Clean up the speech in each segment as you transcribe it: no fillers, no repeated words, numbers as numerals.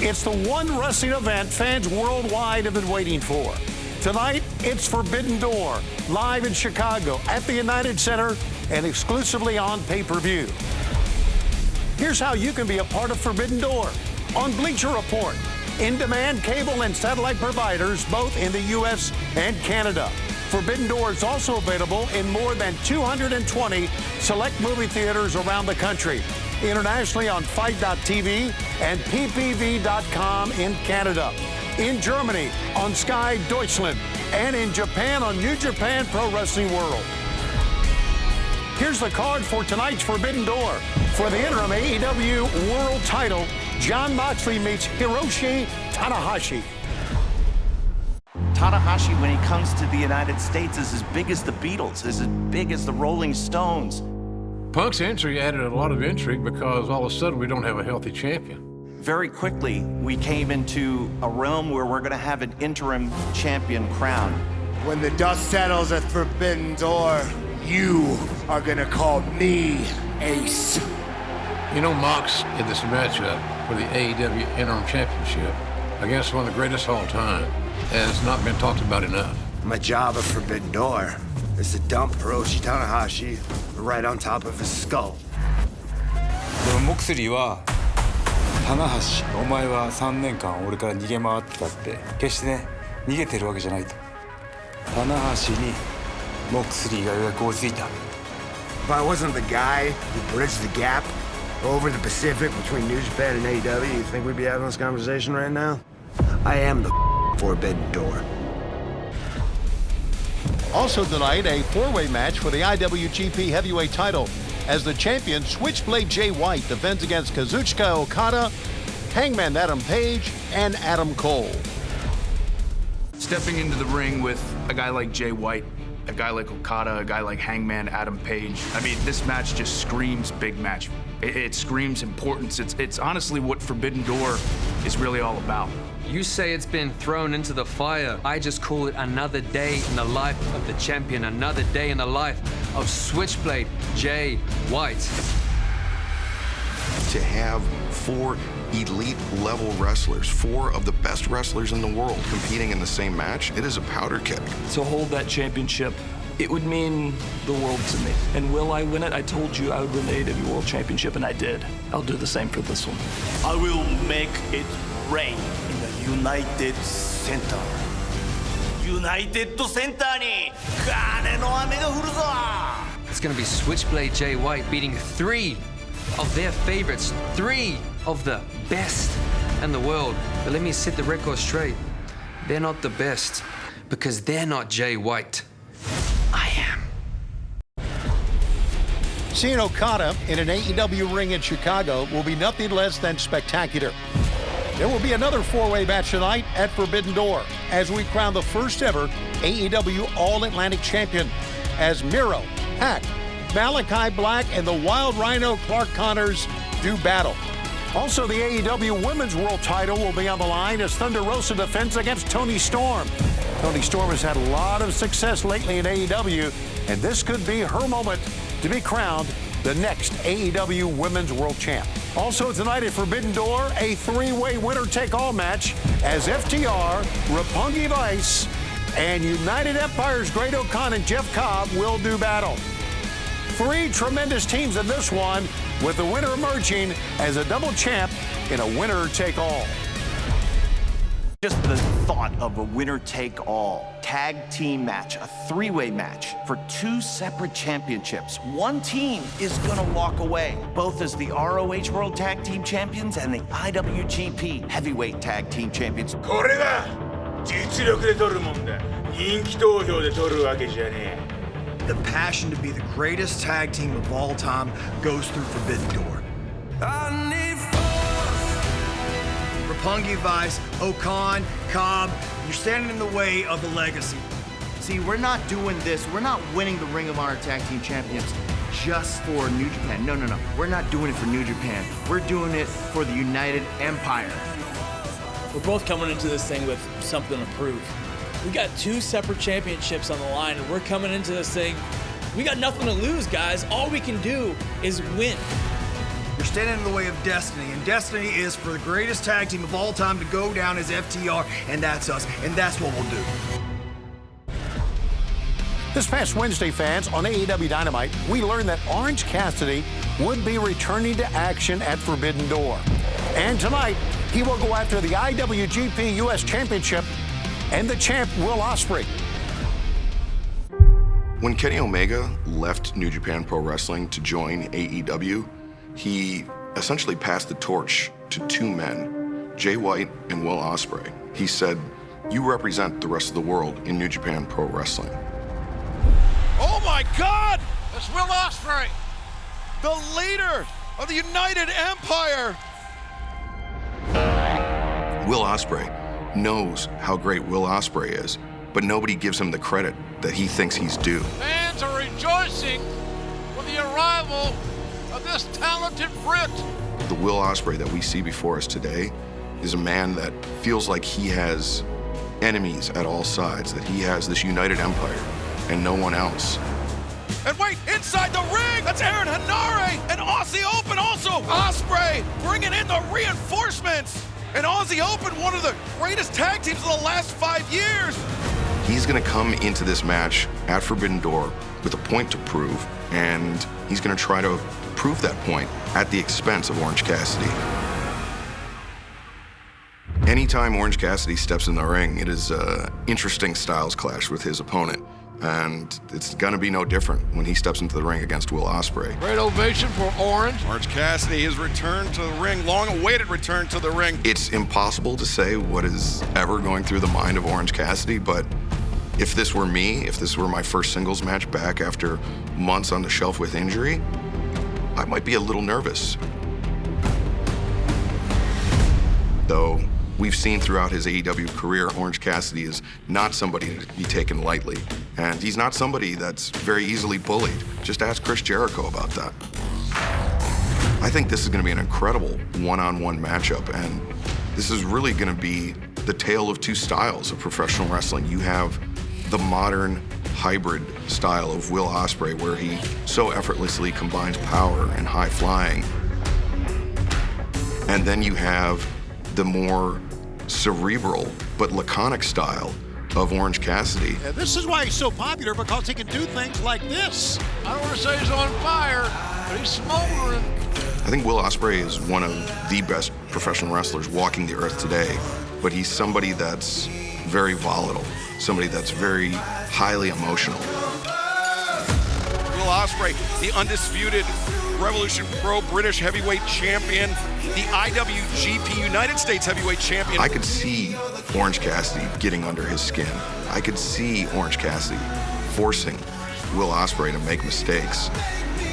It's the one wrestling event fans worldwide have been waiting for. Tonight, it's Forbidden Door, live in Chicago at the United Center and exclusively on pay-per-view. Here's how you can be a part of Forbidden Door. On Bleacher Report, in-demand cable and satellite providers both in the U.S. and Canada. Forbidden Door is also available in more than 220 select movie theaters around the country. Internationally on Fight.tv and PPV.com in Canada. In Germany on Sky Deutschland. And in Japan on New Japan Pro Wrestling World. Here's the card for tonight's Forbidden Door. For the interim AEW World Title, Jon Moxley meets Hiroshi Tanahashi. Tanahashi, when he comes to the United States, is as big as the Beatles, is as big as the Rolling Stones. Punk's entry added a lot of intrigue because all of a sudden we don't have a healthy champion. Very quickly, we came into a realm where we're going to have an interim champion crowned. When the dust settles at Forbidden Door, you are going to call me Ace. You know, Mox in this matchup for the AEW Interim Championship against one of the greatest of all time has not been talked about enough. My job at Forbidden Door is to dump Hiroshi Tanahashi right on top of his skull. でもモクスリーは棚橋、お前は3年間俺から逃げ回ってたって決してね逃げてるわけじゃないと。棚橋にモクスリーがようやく追いついた。 If I wasn't the guy who bridged the gap over the Pacific between New Japan and AEW, you think we'd be having this conversation right now? I am the Forbidden Door. Also tonight, a four-way match for the IWGP Heavyweight title as the champion Switchblade Jay White defends against Kazuchika Okada, Hangman Adam Page, and Adam Cole. Stepping into the ring with a guy like Jay White, a guy like Okada, a guy like Hangman Adam Page. I mean, this match just screams big match. It screams importance. It's honestly what Forbidden Door is really all about. You say it's been thrown into the fire. I just call it another day in the life of the champion, another day in the life of Switchblade Jay White. To have 4 elite level wrestlers, 4 of the best wrestlers in the world competing in the same match, it is a powder keg. To hold that championship, it would mean the world to me. And will I win it? I told you I would win the AEW World Championship, and I did. I'll do the same for this one. I will make it rain in the United Center. United Center に金の雨が降るぞ! It's gonna be Switchblade Jay White beating 3 of their favorites, 3 of the best in the world. But let me set the record straight. They're not the best because they're not Jay White. I am. Seeing Okada in an AEW ring in Chicago will be nothing less than spectacular. There will be another four-way match tonight at Forbidden Door as we crown the first ever AEW All-Atlantic Champion as Miro, Pac, Malakai Black, and the Wild Rhino Clark Connors do battle. Also, the AEW Women's World Title will be on the line as Thunder Rosa defends against Toni Storm. Toni Storm has had a lot of success lately in AEW, and this could be her moment to be crowned the next AEW Women's World Champ. Also tonight at Forbidden Door, a three-way winner-take-all match as FTR, Roppongi Vice, and United Empire's Great O'Khan and Jeff Cobb will do battle. 3 tremendous teams in this one, with the winner emerging as a double champ in a winner-take-all. Just the thought of a winner-take-all tag team match, a 3-way match for 2 separate championships. One team is gonna walk away, both as the ROH World Tag Team Champions and the IWGP Heavyweight Tag Team Champions. これが実力で取るもんだ。人気投票で取るわけじゃねえ。 The passion to be the greatest tag team of all time goes through Forbidden Door. Roppongi Vice, O'Khan, Cobb, you're standing in the way of the legacy. See, we're not doing this. We're not winning the Ring of Honor Tag Team Champions just for New Japan. No. We're not doing it for New Japan. We're doing it for the United Empire. We're both coming into this thing with something to prove. We got 2 separate championships on the line, and we're coming into this thing. We got nothing to lose, guys. All we can do is win. You're standing in the way of Destiny, and Destiny is for the greatest tag team of all time to go down as FTR, and that's us, and that's what we'll do. This past Wednesday, fans, on AEW Dynamite, we learned that Orange Cassidy would be returning to action at Forbidden Door. And tonight, he will go after the IWGP US Championship and the champ, Will Ospreay. When Kenny Omega left New Japan Pro Wrestling to join AEW, he essentially passed the torch to two men, Jay White and Will Ospreay. He said, "You represent the rest of the world in New Japan Pro Wrestling." Oh my God! It's Will Ospreay, the leader of the United Empire! Will Ospreay knows how great Will Ospreay is, but nobody gives him the credit that he thinks he's due. Fans are rejoicing with the arrival of this talented Brit. The Will Ospreay that we see before us today is a man that feels like he has enemies at all sides, that he has this united empire and no one else. And wait, inside the ring, that's Aaron Henare and Aussie Open also. Ospreay bringing in the reinforcements. And Aussie Open, one of the greatest tag teams of the last 5 years. He's gonna come into this match at Forbidden Door with a point to prove, and he's gonna try to prove that point at the expense of Orange Cassidy. Anytime Orange Cassidy steps in the ring, it is an interesting styles clash with his opponent. And it's gonna be no different when he steps into the ring against Will Ospreay. Great ovation for Orange. Orange Cassidy, his return to the ring, long-awaited return to the ring. It's impossible to say what is ever going through the mind of Orange Cassidy, but if this were me, if this were my first singles match back after months on the shelf with injury, I might be a little nervous. Though we've seen throughout his AEW career, Orange Cassidy is not somebody to be taken lightly. And he's not somebody that's very easily bullied. Just ask Chris Jericho about that. I think this is gonna be an incredible one-on-one matchup, and this is really gonna be the tale of two styles of professional wrestling. You have the modern hybrid style of Will Ospreay, where he so effortlessly combines power and high flying. And then you have the more cerebral but laconic style of Orange Cassidy. Yeah, this is why he's so popular, because he can do things like this. I don't want to say he's on fire, but he's smoldering. I think Will Ospreay is one of the best professional wrestlers walking the earth today, but he's somebody that's very volatile, somebody that's very highly emotional. Will Ospreay, the undisputed Revolution Pro British Heavyweight Champion, the IWGP United States Heavyweight Champion. I could see Orange Cassidy getting under his skin. I could see Orange Cassidy forcing Will Ospreay to make mistakes.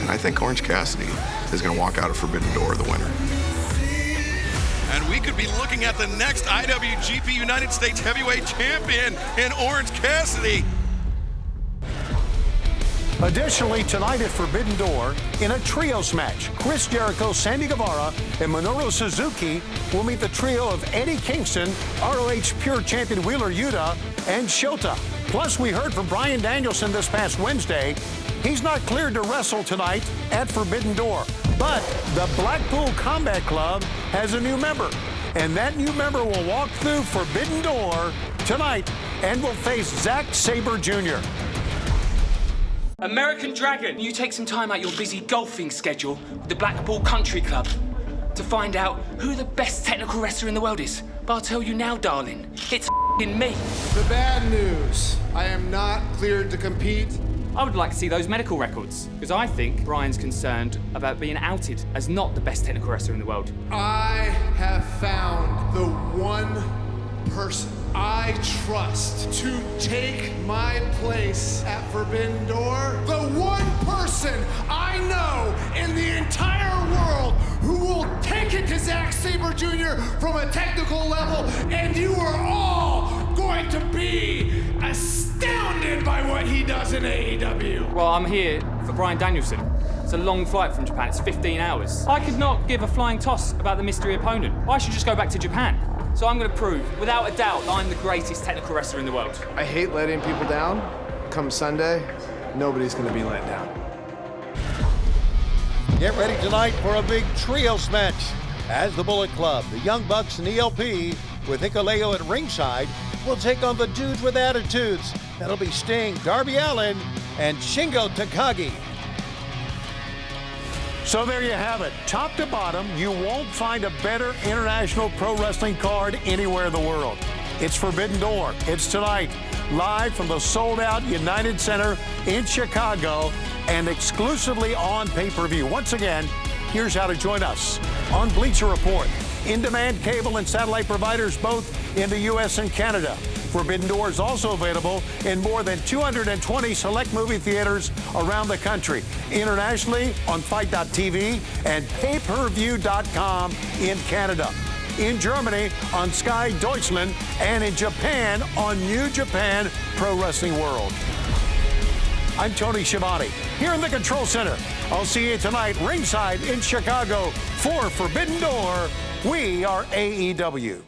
And I think Orange Cassidy is going to walk out of Forbidden Door the winner. And we could be looking at the next IWGP United States Heavyweight Champion in Orange Cassidy. Additionally, tonight at Forbidden Door, in a trios match, Chris Jericho, Sammy Guevara, and Minoru Suzuki will meet the trio of Eddie Kingston, ROH Pure Champion Wheeler Yuta, and Shota. Plus, we heard from Bryan Danielson this past Wednesday. He's not cleared to wrestle tonight at Forbidden Door. But the Blackpool Combat Club has a new member, and that new member will walk through Forbidden Door tonight and will face Zack Sabre Jr. American Dragon, you take some time out your busy golfing schedule with the Blackpool Country Club to find out who the best technical wrestler in the world is. But I'll tell you now, darling, it's me. The bad news, I am not cleared to compete. I would like to see those medical records, because I think Brian's concerned about being outed as not the best technical wrestler in the world. I have found the one person I trust to take my place at Forbidden Door. The one person I know in the entire world who will take it to Zack Sabre Jr. from a technical level, and you are all going to be astounded by what he does in AEW. Well, I'm here for Bryan Danielson. It's a long flight from Japan, it's 15 hours. I could not give a flying toss about the mystery opponent. I should just go back to Japan. So I'm going to prove, without a doubt, that I'm the greatest technical wrestler in the world. I hate letting people down. Come Sunday, nobody's going to be let down. Get ready tonight for a big trios match as the Bullet Club, the Young Bucks, and ELP with Hikuleo at ringside will take on the dudes with attitudes. That'll be Sting, Darby Allin, and Shingo Takagi. So there you have it. Top to bottom, you won't find a better international pro wrestling card anywhere in the world. It's Forbidden Door. It's tonight, live from the sold-out United Center in Chicago and exclusively on pay-per-view. Once again, here's how to join us on Bleacher Report. In-demand cable and satellite providers both in the U.S. and Canada. Forbidden Door is also available in more than 220 select movie theaters around the country. Internationally on Fight.tv and payperview.com in Canada. In Germany on Sky Deutschland and in Japan on New Japan Pro Wrestling World. I'm Tony Schiavone here in the Control Center. I'll see you tonight ringside in Chicago for Forbidden Door. We are AEW.